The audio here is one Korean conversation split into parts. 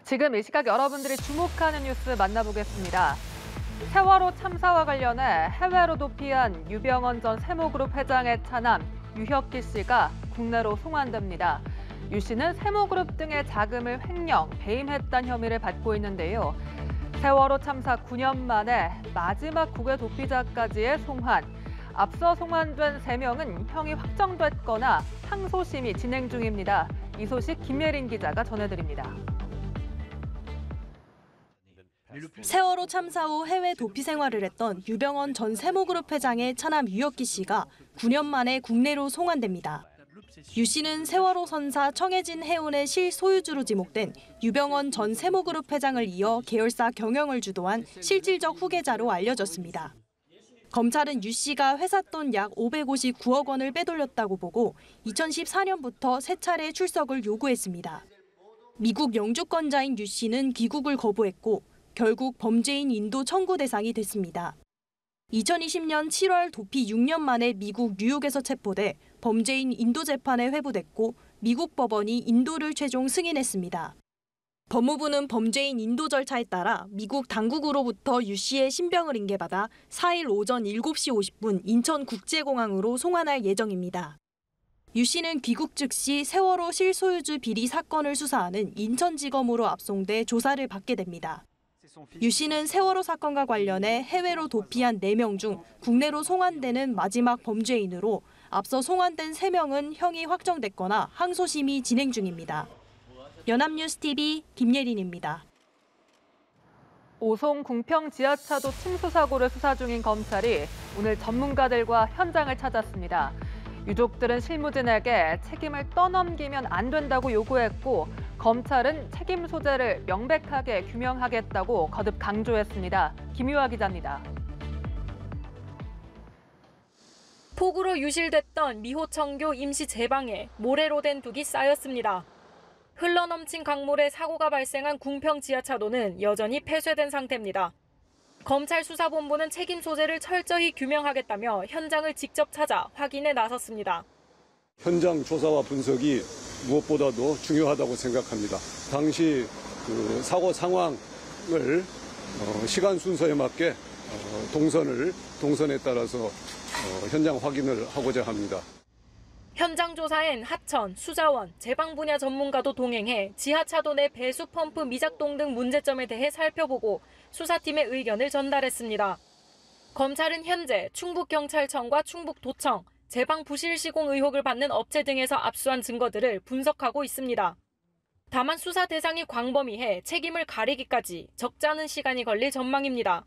지금 이 시각 여러분들이 주목하는 뉴스 만나보겠습니다. 세월호 참사와 관련해 해외로 도피한 유병언 전 세모그룹 회장의 차남 유혁기 씨가 국내로 송환됩니다. 유 씨는 세모그룹 등의 자금을 횡령, 배임했다는 혐의를 받고 있는데요. 세월호 참사 9년 만에 마지막 국외 도피자까지의 송환. 앞서 송환된 3명은 형이 확정됐거나 항소심이 진행 중입니다. 이 소식 김예린 기자가 전해드립니다. 세월호 참사 후 해외 도피 생활을 했던 유병언 전 세모그룹 회장의 차남 유혁기 씨가 9년 만에 국내로 송환됩니다. 유 씨는 세월호 선사 청해진 해운의 실소유주로 지목된 유병언 전 세모그룹 회장을 이어 계열사 경영을 주도한 실질적 후계자로 알려졌습니다. 검찰은 유 씨가 회사 돈 약 559억 원을 빼돌렸다고 보고 2014년부터 3차례 출석을 요구했습니다. 미국 영주권자인 유 씨는 귀국을 거부했고 결국 범죄인 인도 청구 대상이 됐습니다. 2020년 7월 도피 6년 만에 미국 뉴욕에서 체포돼 범죄인 인도 재판에 회부됐고 미국 법원이 인도를 최종 승인했습니다. 법무부는 범죄인 인도 절차에 따라 미국 당국으로부터 유 씨의 신병을 인계받아 4일 오전 7시 50분 인천국제공항으로 송환할 예정입니다. 유 씨는 귀국 즉시 세월호 실소유주 비리 사건을 수사하는 인천지검으로 압송돼 조사를 받게 됩니다. 유 씨는 세월호 사건과 관련해 해외로 도피한 4명 중 국내로 송환되는 마지막 범죄인으로 앞서 송환된 3명은 형이 확정됐거나 항소심이 진행 중입니다. 연합뉴스TV 김예린입니다. 오송 궁평 지하차도 침수 사고를 수사 중인 검찰이 오늘 전문가들과 현장을 찾았습니다. 유족들은 실무진에게 책임을 떠넘기면 안 된다고 요구했고 검찰은 책임 소재를 명백하게 규명하겠다고 거듭 강조했습니다. 김유아 기자입니다. 폭우로 유실됐던 미호청교 임시 제방에 모래로 된 둑이 쌓였습니다. 흘러넘친 강물에 사고가 발생한 궁평 지하차도는 여전히 폐쇄된 상태입니다. 검찰 수사본부는 책임 소재를 철저히 규명하겠다며 현장을 직접 찾아 확인에 나섰습니다. 현장 조사와 분석이 무엇보다도 중요하다고 생각합니다. 당시 사고 상황을 시간 순서에 맞게 동선에 따라서 현장 확인을 하고자 합니다. 현장 조사엔 하천, 수자원, 제방 분야 전문가도 동행해 지하차도 내 배수 펌프 미작동 등 문제점에 대해 살펴보고 수사팀의 의견을 전달했습니다. 검찰은 현재 충북경찰청과 충북도청, 제방 부실 시공 의혹을 받는 업체 등에서 압수한 증거들을 분석하고 있습니다. 다만 수사 대상이 광범위해 책임을 가리기까지 적지 않은 시간이 걸릴 전망입니다.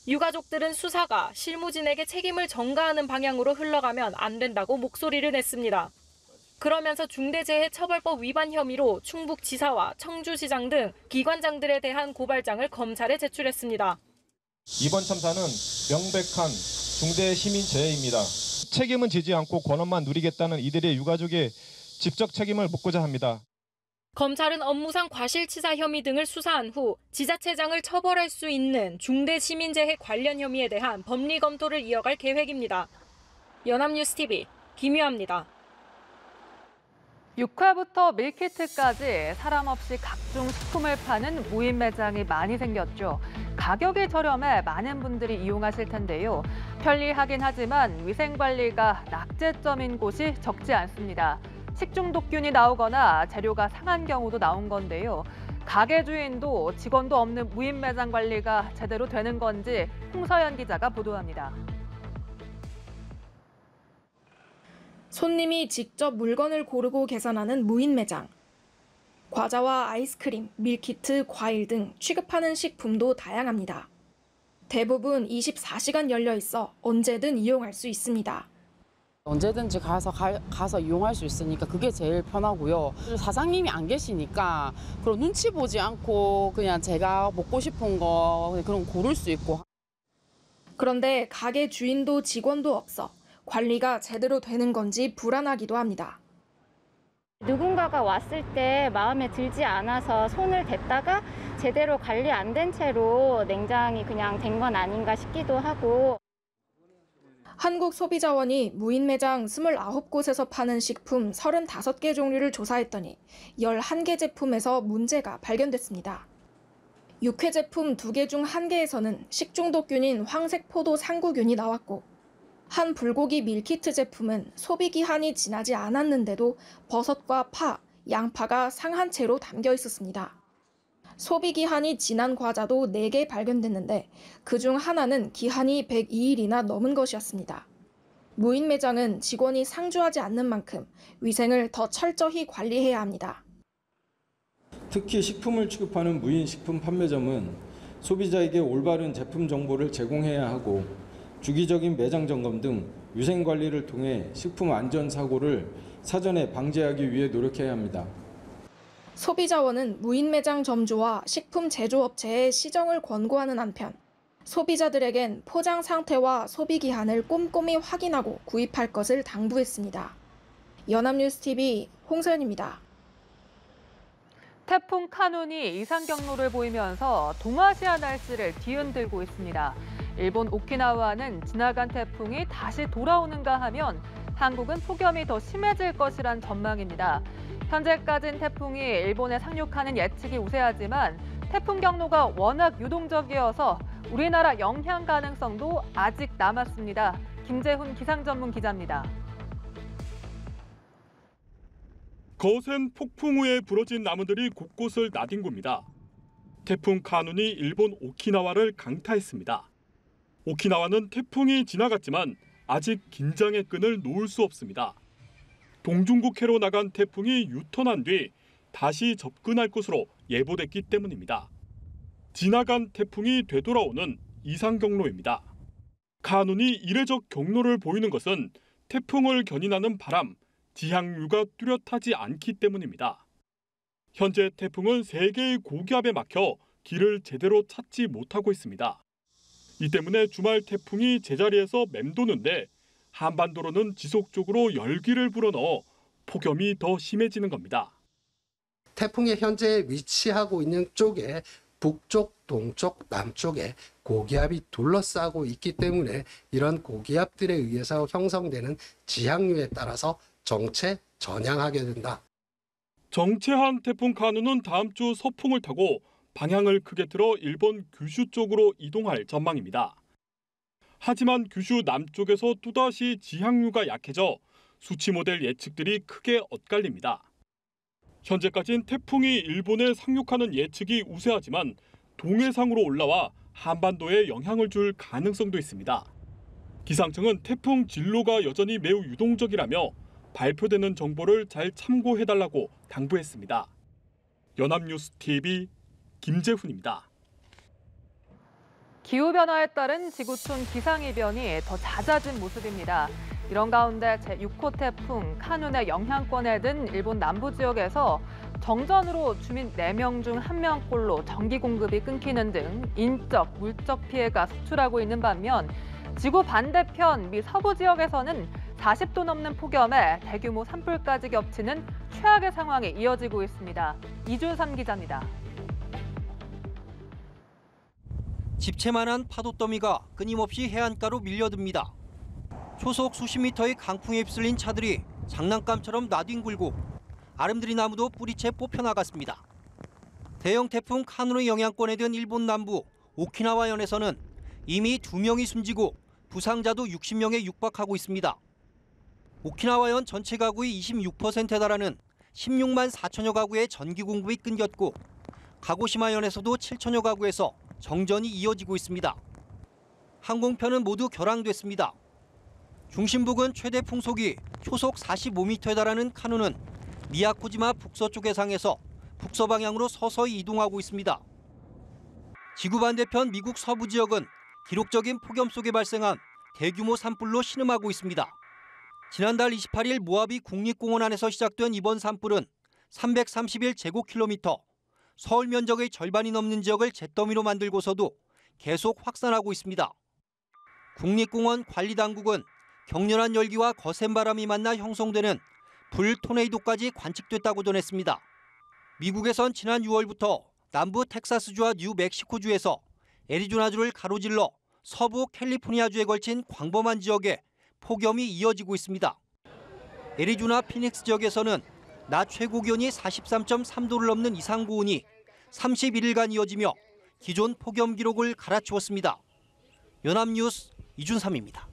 유가족들은 수사가 실무진에게 책임을 전가하는 방향으로 흘러가면 안 된다고 목소리를 냈습니다. 그러면서 중대재해처벌법 위반 혐의로 충북지사와 청주시장 등 기관장들에 대한 고발장을 검찰에 제출했습니다. 이번 참사는 명백한 중대시민재해입니다. 책임은 지지 않고 권한만 누리겠다는 이들의 유가족의 직접 책임을 묻고자 합니다. 검찰은 업무상 과실치사 혐의 등을 수사한 후 지자체장을 처벌할 수 있는 중대시민재해 관련 혐의에 대한 법리 검토를 이어갈 계획입니다. 연합뉴스TV 김유아입니다. 육회부터 밀키트까지 사람 없이 각종 식품을 파는 무인 매장이 많이 생겼죠. 가격이 저렴해 많은 분들이 이용하실 텐데요. 편리하긴 하지만 위생관리가 낙제점인 곳이 적지 않습니다. 식중독균이 나오거나 재료가 상한 경우도 나온 건데요. 가게 주인도 직원도 없는 무인 매장 관리가 제대로 되는 건지 홍서연 기자가 보도합니다. 손님이 직접 물건을 고르고 계산하는 무인 매장. 과자와 아이스크림, 밀키트, 과일 등 취급하는 식품도 다양합니다. 대부분 24시간 열려 있어 언제든 이용할 수 있습니다. 언제든지 가서 이용할 수 있으니까 그게 제일 편하고요. 사장님이 안 계시니까 그런 눈치 보지 않고 그냥 제가 먹고 싶은 거 그런 거 고를 수 있고. 그런데 가게 주인도 직원도 없어 관리가 제대로 되는 건지 불안하기도 합니다. 누군가가 왔을 때 마음에 들지 않아서 손을 댔다가 제대로 관리 안 된 채로 냉장이 그냥 된 건 아닌가 싶기도 하고. 한국소비자원이 무인 매장 29곳에서 파는 식품 35개 종류를 조사했더니 11개 제품에서 문제가 발견됐습니다. 육회 제품 2개 중 1개에서는 식중독균인 황색포도 상구균이 나왔고, 한 불고기 밀키트 제품은 소비기한이 지나지 않았는데도 버섯과 파, 양파가 상한 채로 담겨 있었습니다. 소비기한이 지난 과자도 4개 발견됐는데 그중 하나는 기한이 102일이나 넘은 것이었습니다. 무인 매장은 직원이 상주하지 않는 만큼 위생을 더 철저히 관리해야 합니다. 특히 식품을 취급하는 무인 식품 판매점은 소비자에게 올바른 제품 정보를 제공해야 하고 주기적인 매장 점검 등 위생 관리를 통해 식품 안전 사고를 사전에 방지하기 위해 노력해야 합니다. 소비자원은 무인 매장 점주와 식품 제조업체의 시정을 권고하는 한편 소비자들에겐 포장 상태와 소비 기한을 꼼꼼히 확인하고 구입할 것을 당부했습니다. 연합뉴스TV 홍서연입니다. 태풍 카눈이 이상 경로를 보이면서 동아시아 날씨를 뒤흔들고 있습니다. 일본 오키나와는 지나간 태풍이 다시 돌아오는가 하면 한국은 폭염이 더 심해질 것이란 전망입니다. 현재까지는 태풍이 일본에 상륙하는 예측이 우세하지만 태풍 경로가 워낙 유동적이어서 우리나라 영향 가능성도 아직 남았습니다. 김재훈 기상전문 기자입니다. 거센 폭풍 후에 부러진 나무들이 곳곳을 나뒹굽니다. 태풍 카눈이 일본 오키나와를 강타했습니다. 오키나와는 태풍이 지나갔지만 아직 긴장의 끈을 놓을 수 없습니다. 동중국해로 나간 태풍이 유턴한 뒤 다시 접근할 것으로 예보됐기 때문입니다. 지나간 태풍이 되돌아오는 이상 경로입니다. 카눈이 이례적 경로를 보이는 것은 태풍을 견인하는 바람, 지향류가 뚜렷하지 않기 때문입니다. 현재 태풍은 3개의 고기압에 막혀 길을 제대로 찾지 못하고 있습니다. 이 때문에 주말 태풍이 제자리에서 맴도는데 한반도로는 지속적으로 열기를 불어넣어 폭염이 더 심해지는 겁니다. 태풍이 현재 위치하고 있는 쪽에 북쪽, 동쪽, 남쪽에 고기압이 둘러싸고 있기 때문에 이런 고기압들에 의해서 형성되는 지향류에 따라서 정체 전향하게 된다. 정체한 태풍 카눈은 다음 주 서풍을 타고 방향을 크게 틀어 일본 규슈 쪽으로 이동할 전망입니다. 하지만 규슈 남쪽에서 또다시 지향류가 약해져 수치 모델 예측들이 크게 엇갈립니다. 현재까지는 태풍이 일본에 상륙하는 예측이 우세하지만 동해상으로 올라와 한반도에 영향을 줄 가능성도 있습니다. 기상청은 태풍 진로가 여전히 매우 유동적이라며 발표되는 정보를 잘 참고해달라고 당부했습니다. 연합뉴스TV 김재훈입니다. 기후변화에 따른 지구촌 기상이변이 더 잦아진 모습입니다. 이런 가운데 제6호 태풍 카눈의 영향권에 든 일본 남부 지역에서 정전으로 주민 4명 중 1명꼴로 전기 공급이 끊기는 등 인적, 물적 피해가 속출하고 있는 반면 지구 반대편 미 서부 지역에서는 40도 넘는 폭염에 대규모 산불까지 겹치는 최악의 상황이 이어지고 있습니다. 이준삼 기자입니다. 집채만한 파도 더미가 끊임없이 해안가로 밀려듭니다. 초속 수십 미터의 강풍에 휩쓸린 차들이 장난감처럼 나뒹굴고 아름드리 나무도 뿌리채 뽑혀나갔습니다. 대형 태풍 카눈의 영향권에 든 일본 남부 오키나와현에서는 이미 2명이 숨지고 부상자도 60명에 육박하고 있습니다. 오키나와현 전체 가구의 26%에 달하는 16만 4천여 가구의 전기 공급이 끊겼고 가고시마현에서도 7천여 가구에서 정전이 이어지고 있습니다. 항공편은 모두 결항됐습니다. 중심부근 최대 풍속이 초속 45m에 달하는 카눈은 미야코지마 북서쪽 해상에서 북서 방향으로 서서히 이동하고 있습니다. 지구 반대편 미국 서부 지역은 기록적인 폭염 속에 발생한 대규모 산불로 신음하고 있습니다. 지난달 28일 모하비 국립공원 안에서 시작된 이번 산불은 331제곱킬로미터, 서울 면적의 절반이 넘는 지역을 잿더미로 만들고서도 계속 확산하고 있습니다. 국립공원 관리당국은 격렬한 열기와 거센 바람이 만나 형성되는 불 토네이도까지 관측됐다고 전했습니다. 미국에선 지난 6월부터 남부 텍사스주와 뉴멕시코주에서 애리조나주를 가로질러 서부 캘리포니아주에 걸친 광범한 지역에 폭염이 이어지고 있습니다. 애리조나 피닉스 지역에서는 낮 최고 기온이 43.3도를 넘는 이상 고온이 31일간 이어지며 기존 폭염 기록을 갈아치웠습니다. 연합뉴스 이준삼입니다.